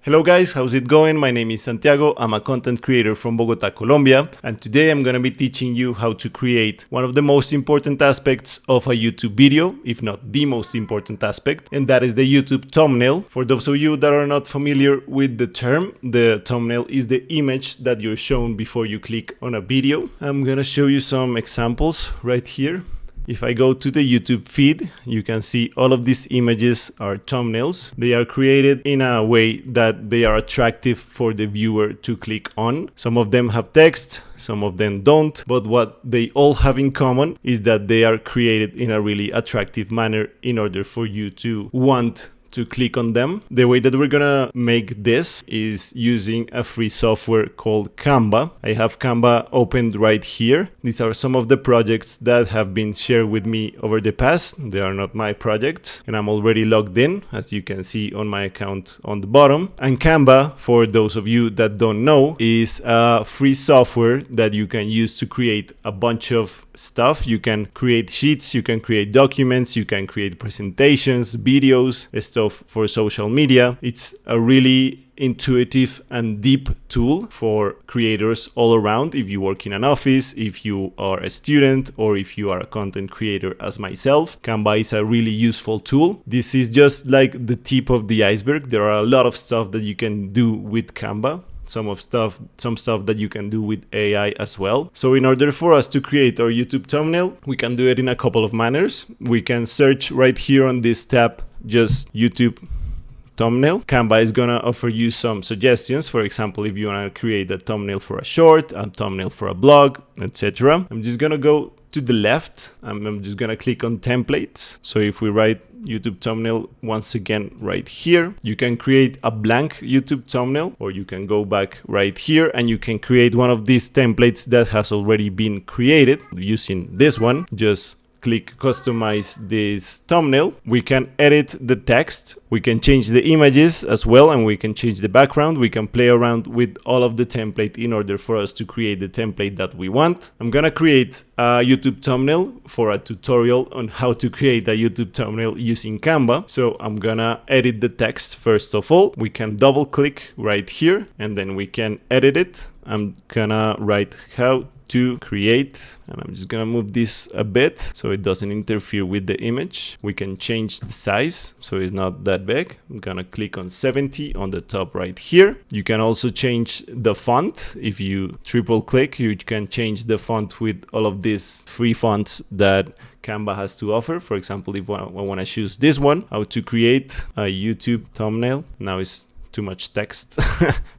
Hello guys, how's it going? My name is Santiago. I'm a content creator from Bogota, Colombia, and today I'm gonna be teaching you how to create one of the most important aspects of a YouTube video, if not the most important aspect, and that is the YouTube thumbnail. For those of you that are not familiar with the term, the thumbnail is the image that you're shown before you click on a video. I'm gonna show you some examples right here. If I go to the YouTube feed, you can see all of these images are thumbnails. They are created in a way that they are attractive for the viewer to click on. Some of them have text, some of them don't, but what they all have in common is that they are created in a really attractive manner in order for you to want to click on them. The way that we're gonna make this is using a free software called Canva. I have Canva opened right here. These are some of the projects that have been shared with me over the past. They are not my projects, and I'm already logged in, as you can see on my account on the bottom. And Canva, for those of you that don't know, is a free software that you can use to create a bunch of stuff. You can create sheets, you can create documents, you can create presentations, videos, stuff for social media. It's a really intuitive and deep tool for creators all around. If you work in an office, if you are a student, or if you are a content creator as myself, Canva is a really useful tool. This is just like the tip of the iceberg. There are a lot of stuff that you can do with Canva. Some stuff that you can do with AI as well. So in order for us to create our YouTube thumbnail, we can do it in a couple of manners. We can search right here on this tab, just YouTube thumbnail. Canva is gonna offer you some suggestions. For example, if you wanna create a thumbnail for a short, a thumbnail for a blog, etc. I'm just gonna go to the left. I'm just gonna click on templates. So if we write YouTube thumbnail once again right here, you can create a blank YouTube thumbnail, or you can go back right here and you can create one of these templates that has already been created using this one. Just click customize this thumbnail. We can edit the text, we can change the images as well, and we can change the background. We can play around with all of the template in order for us to create the template that we want. I'm gonna create a YouTube thumbnail for a tutorial on how to create a YouTube thumbnail using Canva. So I'm gonna edit the text first of all. We can double click right here and then we can edit it. I'm gonna write how to create, and I'm just gonna move this a bit so it doesn't interfere with the image. We can change the size so it's not that big. I'm gonna click on 70 on the top right here. You can also change the font. If you triple click, you can change the font with all of these free fonts that Canva has to offer. For example, if I want to choose this one, how to create a YouTube thumbnail. Now it's too much text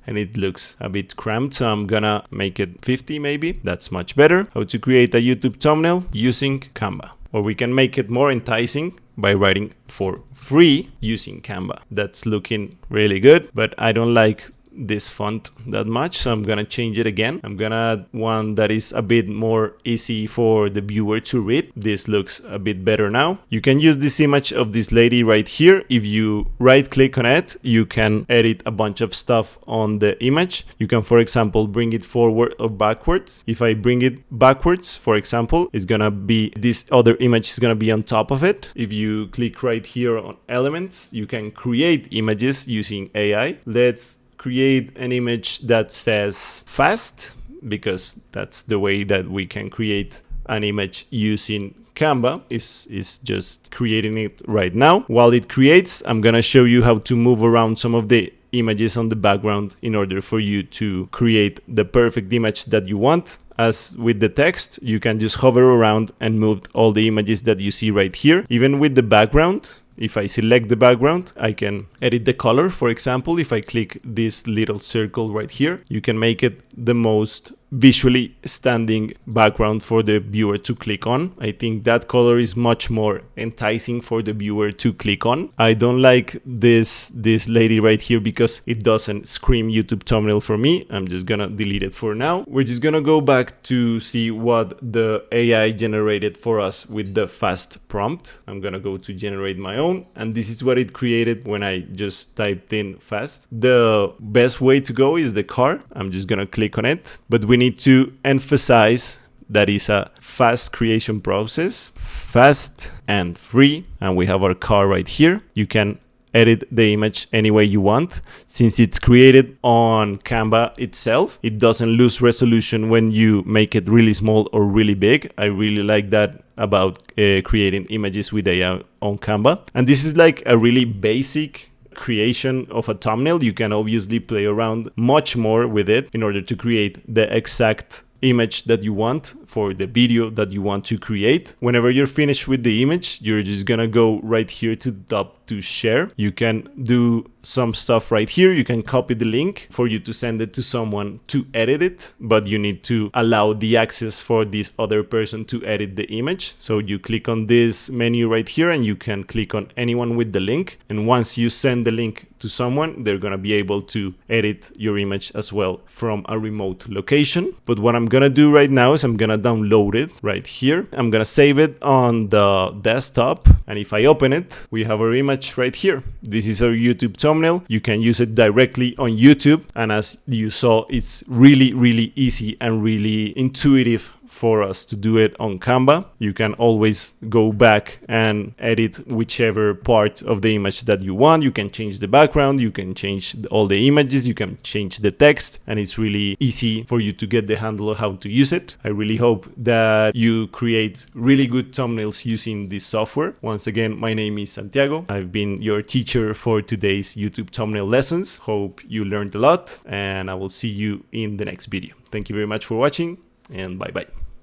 and it looks a bit cramped, so I'm gonna make it 50 maybe. That's much better. How to create a YouTube thumbnail using Canva. Or we can make it more enticing by writing for free using Canva. That's looking really good, but I don't like this font that much, so I'm gonna change it again. I'm gonna add one that is a bit more easy for the viewer to read. This looks a bit better now. You can use this image of this lady right here. If you right click on it, you can edit a bunch of stuff on the image. You can, for example, bring it forward or backwards. If I bring it backwards, for example, it's gonna be this other image is gonna be on top of it. If you click right here on elements, you can create images using AI. Let's create an image that says fast, because that's the way that we can create an image using Canva, is just creating it right now. While it creates, I'm gonna show you how to move around some of the images on the background in order for you to create the perfect image that you want. As with the text, you can just hover around and move all the images that you see right here. Even with the background, if I select the background, I can edit the color. For example, if I click this little circle right here, you can make it the most visually standing background for the viewer to click on. I think that color is much more enticing for the viewer to click on. I don't like this lady right here because it doesn't scream YouTube thumbnail for me. I'm just gonna delete it for now. We're just gonna go back to see what the AI generated for us with the fast prompt. I'm gonna go to generate my own, and this is what it created when I just typed in fast. The best way to go is the car. I'm just gonna click on it, but we need to emphasize that is a fast creation process, fast and free, and we have our car right here. You can edit the image any way you want. Since it's created on Canva itself, it doesn't lose resolution when you make it really small or really big. I really like that about creating images with AI on Canva. And this is like a really basic creation of a thumbnail. You can obviously play around much more with it in order to create the exact image that you want for the video that you want to create. Whenever you're finished with the image, you're just gonna go right here to the top to share. You can do some stuff right here. You can copy the link for you to send it to someone to edit it, but you need to allow the access for this other person to edit the image. So you click on this menu right here and you can click on anyone with the link. And once you send the link to someone, they're gonna be able to edit your image as well from a remote location. But what I'm gonna do right now is I'm gonna download it right here. I'm gonna save it on the desktop. And if I open it, we have our image right here. This is our YouTube thumbnail. You can use it directly on YouTube. And as you saw, it's really, really easy and really intuitive for us to do it on Canva. You can always go back and edit whichever part of the image that you want. You can change the background, you can change all the images, you can change the text, and it's really easy for you to get the handle of how to use it. I really hope that you create really good thumbnails using this software. Once again, my name is Santiago. I've been your teacher for today's YouTube thumbnail lessons. Hope you learned a lot, and I will see you in the next video. Thank you very much for watching, and bye-bye.